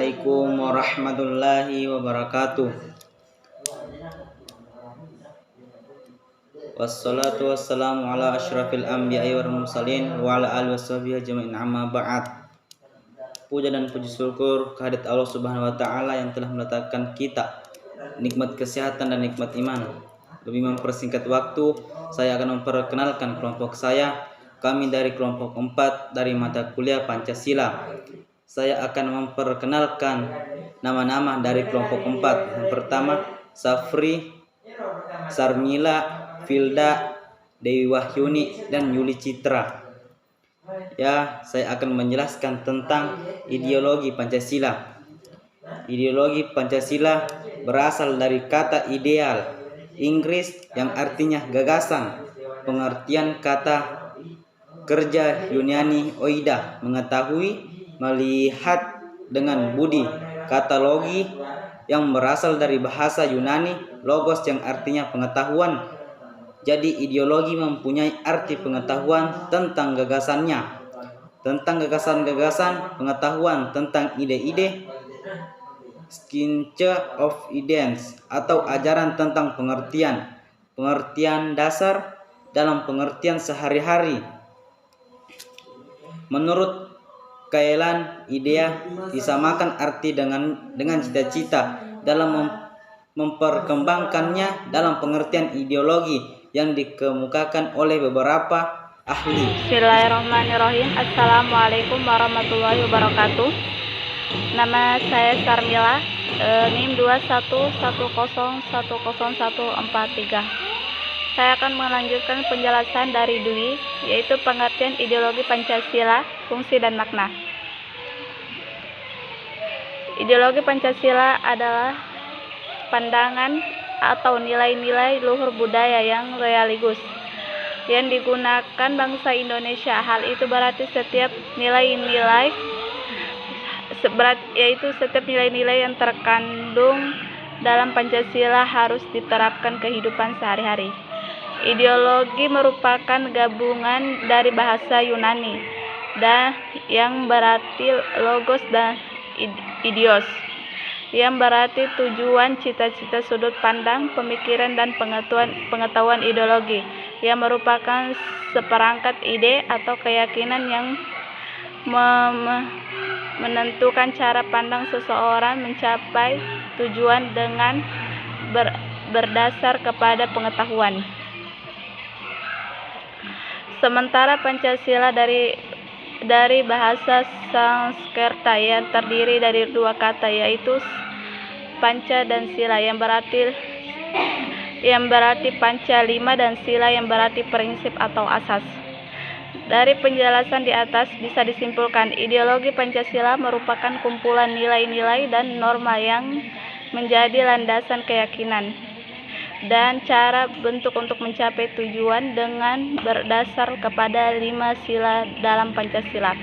Assalamualaikum warahmatullahi wabarakatuh. Wassalatu wassalamu ala asyrafil anbiya'i wal mursalin wa ala alihi washabihi ajma'in, amma ba'd. Puja dan puji syukur kehadirat Allah Subhanahu wa taala yang telah meletakkan kita nikmat kesehatan dan nikmat iman. Demi mempersingkat waktu, saya akan memperkenalkan kelompok saya. Kami dari kelompok 4 dari mata kuliah Pancasila. Saya akan memperkenalkan nama-nama dari kelompok 4. Yang pertama, Safri, Sarmila, Filda, Dewi Wahyuni, dan Yuli Citra. Ya, saya akan menjelaskan tentang ideologi Pancasila. Ideologi Pancasila berasal dari kata ideal Inggris yang artinya gagasan. Pengertian kata kerja Yunani oida, mengetahui, melihat dengan budi. Kata logi yang berasal dari bahasa Yunani logos yang artinya pengetahuan. Jadi ideologi mempunyai arti pengetahuan tentang gagasannya, tentang gagasan-gagasan, pengetahuan tentang ide-ide, science of ideas, atau ajaran tentang pengertian dasar dalam pengertian sehari-hari. Menurut Kaelan, idea disamakan arti dengan cita-cita dalam memperkembangkannya dalam pengertian ideologi yang dikemukakan oleh beberapa ahli. Bismillahirrahmanirrahim. Assalamualaikum warahmatullahi wabarakatuh. Nama saya Sarmila, NIM 2110101143. Saya akan melanjutkan penjelasan dari Dwi, yaitu pengertian ideologi Pancasila, fungsi dan makna. Ideologi Pancasila adalah pandangan atau nilai-nilai luhur budaya yang realigus yang digunakan bangsa Indonesia. Hal itu berarti setiap nilai-nilai yang terkandung dalam Pancasila harus diterapkan kehidupan sehari-hari. Ideologi merupakan gabungan dari bahasa Yunani dan yang berarti logos dan idios, yang berarti tujuan, cita-cita, sudut pandang, pemikiran, dan pengetahuan. Ideologi yang merupakan seperangkat ide atau keyakinan yang menentukan cara pandang seseorang mencapai tujuan dengan berdasar kepada pengetahuan. Sementara Pancasila dari bahasa Sanskerta yang terdiri dari dua kata, yaitu panca dan sila, yang berarti panca 5 dan sila yang berarti prinsip atau asas. Dari penjelasan di atas bisa disimpulkan ideologi Pancasila merupakan kumpulan nilai-nilai dan norma yang menjadi landasan keyakinan dan cara bentuk untuk mencapai tujuan dengan berdasar kepada 5 sila dalam Pancasila.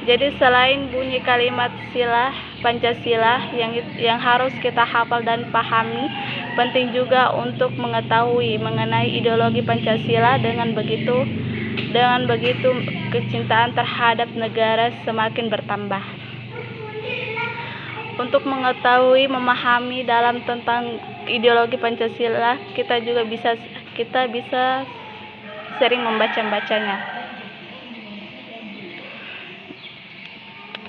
Jadi selain bunyi kalimat sila Pancasila yang harus kita hafal dan pahami, penting juga untuk mengetahui mengenai ideologi Pancasila. Dengan begitu kecintaan terhadap negara semakin bertambah. Untuk mengetahui, memahami dalam tentang ideologi Pancasila, kita bisa sering membacanya.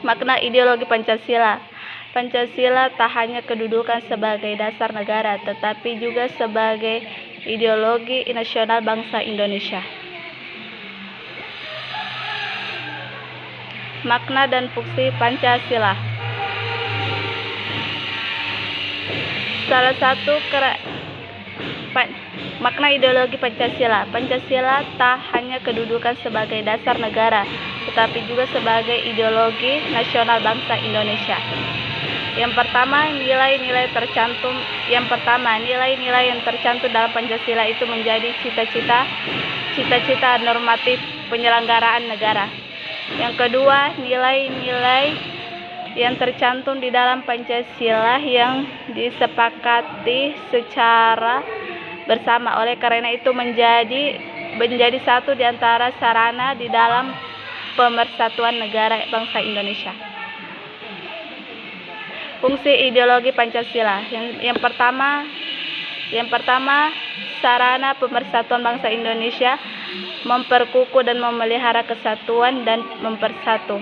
Makna ideologi Pancasila. Pancasila tak hanya kedudukan sebagai dasar negara, tetapi juga sebagai ideologi nasional bangsa Indonesia. Makna dan fungsi Pancasila. Salah satu makna ideologi Pancasila. Pancasila tak hanya kedudukan sebagai dasar negara, tetapi juga sebagai ideologi nasional bangsa Indonesia. Yang pertama, nilai-nilai yang tercantum dalam Pancasila itu menjadi cita-cita normatif penyelenggaraan negara. Yang kedua, nilai-nilai yang tercantum di dalam Pancasila yang disepakati secara bersama. Oleh karena itu menjadi satu di antara sarana di dalam pemersatuan negara bangsa Indonesia. Fungsi ideologi Pancasila. Yang pertama, sarana pemersatuan bangsa Indonesia, memperkukuh dan memelihara kesatuan dan mempersatu.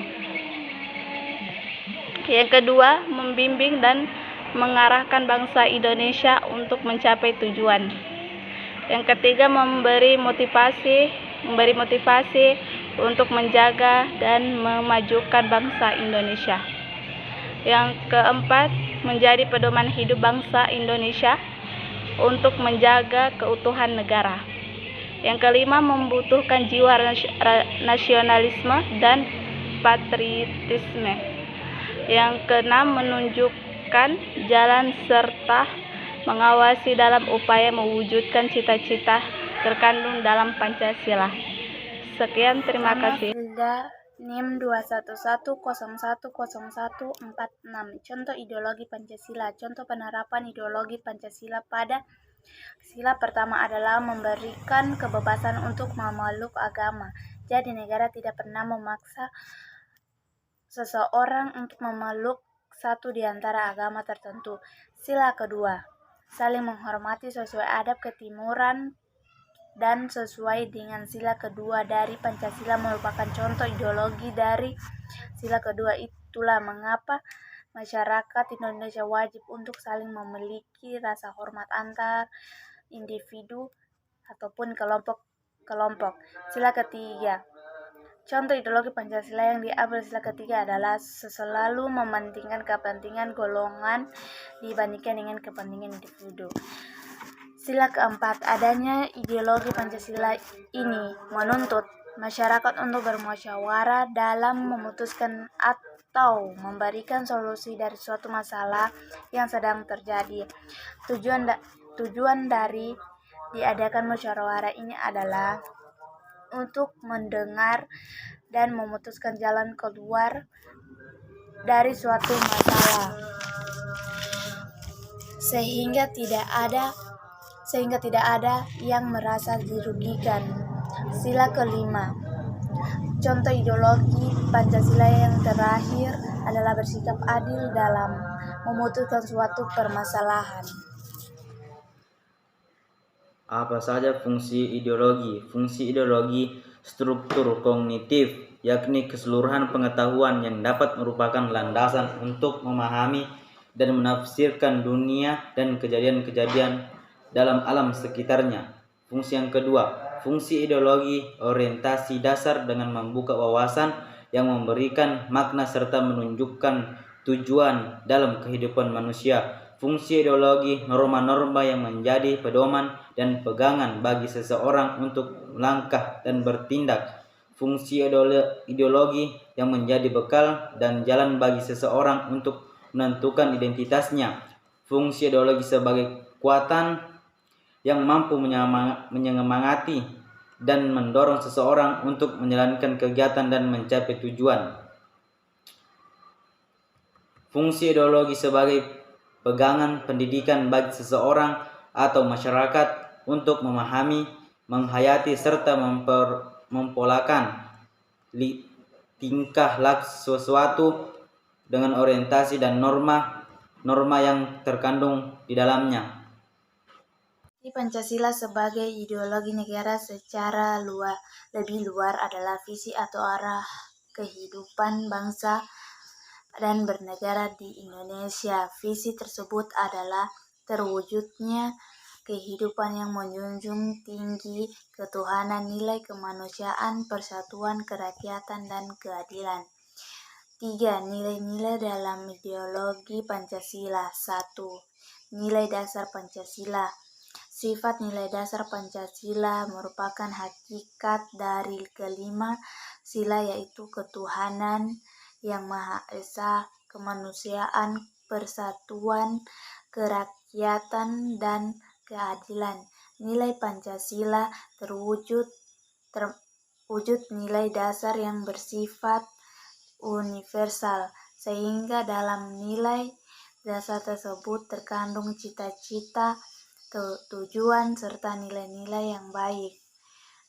Yang kedua, membimbing dan mengarahkan bangsa Indonesia untuk mencapai tujuan. Yang ketiga, memberi motivasi untuk menjaga dan memajukan bangsa Indonesia. Yang keempat, menjadi pedoman hidup bangsa Indonesia untuk menjaga keutuhan negara. Yang kelima, membutuhkan jiwa nasionalisme dan patriotisme. Yang keenam, menunjukkan jalan serta mengawasi dalam upaya mewujudkan cita-cita terkandung dalam Pancasila. Sekian, terima kasih. NIM 21101010146. Contoh ideologi Pancasila. Contoh penerapan ideologi Pancasila pada sila pertama adalah memberikan kebebasan untuk memeluk agama. Jadi negara tidak pernah memaksa seseorang untuk memeluk satu di antara agama tertentu. Sila kedua, saling menghormati sesuai adab ketimuran dan sesuai dengan sila kedua dari Pancasila merupakan contoh ideologi dari sila kedua. Itulah mengapa masyarakat Indonesia wajib untuk saling memiliki rasa hormat antar individu ataupun kelompok. Sila ketiga, contoh ideologi Pancasila yang diambil sila ketiga adalah selalu mementingkan kepentingan golongan dibandingkan dengan kepentingan individu. Sila keempat, adanya ideologi Pancasila ini menuntut masyarakat untuk bermusyawarah dalam memutuskan atau memberikan solusi dari suatu masalah yang sedang terjadi. Tujuan dari diadakan musyawarah ini adalah untuk mendengar dan memutuskan jalan keluar dari suatu masalah sehingga tidak ada yang merasa dirugikan. Sila kelima, contoh ideologi Pancasila yang terakhir adalah bersikap adil dalam memutuskan suatu permasalahan. Apa saja fungsi ideologi? Fungsi ideologi struktur kognitif, yakni keseluruhan pengetahuan yang dapat merupakan landasan untuk memahami dan menafsirkan dunia dan kejadian-kejadian dalam alam sekitarnya. Fungsi yang kedua, fungsi ideologi orientasi dasar dengan membuka wawasan yang memberikan makna serta menunjukkan tujuan dalam kehidupan manusia. Fungsi ideologi norma-norma yang menjadi pedoman dan pegangan bagi seseorang untuk melangkah dan bertindak. Fungsi ideologi yang menjadi bekal dan jalan bagi seseorang untuk menentukan identitasnya. Fungsi ideologi sebagai kekuatan yang mampu menyemangati dan mendorong seseorang untuk menjalankan kegiatan dan mencapai tujuan. Fungsi ideologi sebagai pegangan pendidikan bagi seseorang atau masyarakat untuk memahami, menghayati serta mempolakan tingkah laku sesuatu dengan orientasi dan norma yang terkandung di dalamnya. Pancasila sebagai ideologi negara secara lebih luar adalah visi atau arah kehidupan bangsa dan bernegara di Indonesia. Visi tersebut adalah terwujudnya kehidupan yang menjunjung tinggi ketuhanan, nilai kemanusiaan, persatuan, kerakyatan, dan keadilan. 3. Nilai-nilai dalam ideologi Pancasila. 1. Nilai dasar Pancasila. Sifat nilai dasar Pancasila merupakan hakikat dari kelima sila, yaitu ketuhanan yang Maha Esa, kemanusiaan, persatuan, kerakyatan, dan keadilan. Nilai Pancasila terwujud nilai dasar yang bersifat universal, sehingga dalam nilai dasar tersebut terkandung cita-cita, tujuan, serta nilai-nilai yang baik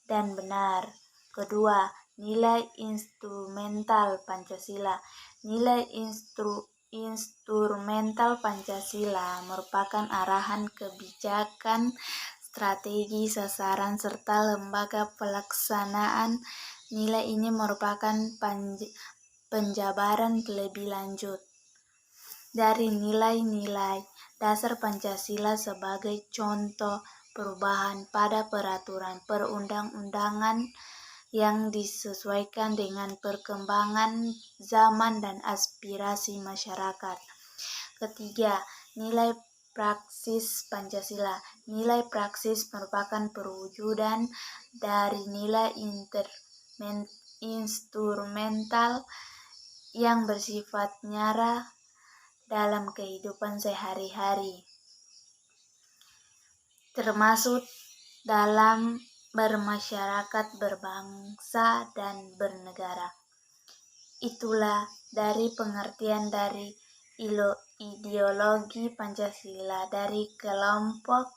dan benar. Kedua, nilai instrumental Pancasila. Nilai instrumental Pancasila merupakan arahan kebijakan, strategi, sasaran, serta lembaga pelaksanaan. Nilai ini merupakan penjabaran lebih lanjut dari nilai-nilai dasar Pancasila sebagai contoh perubahan pada peraturan perundang-undangan yang disesuaikan dengan perkembangan zaman dan aspirasi masyarakat. Ketiga, nilai praksis Pancasila. Nilai praksis merupakan perwujudan dari nilai instrumental yang bersifat nyata dalam kehidupan sehari-hari, termasuk dalam bermasyarakat, berbangsa, dan bernegara. Itulah dari pengertian dari ideologi Pancasila dari kelompok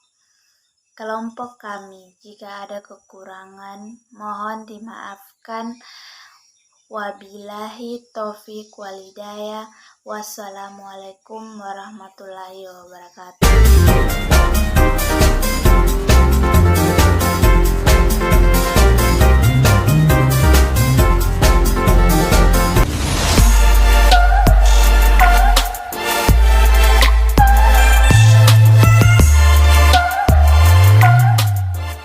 kami. Jika ada kekurangan, mohon dimaafkan. Wabillahi taufiq walhidayah. Wassalamualaikum warahmatullahi wabarakatuh.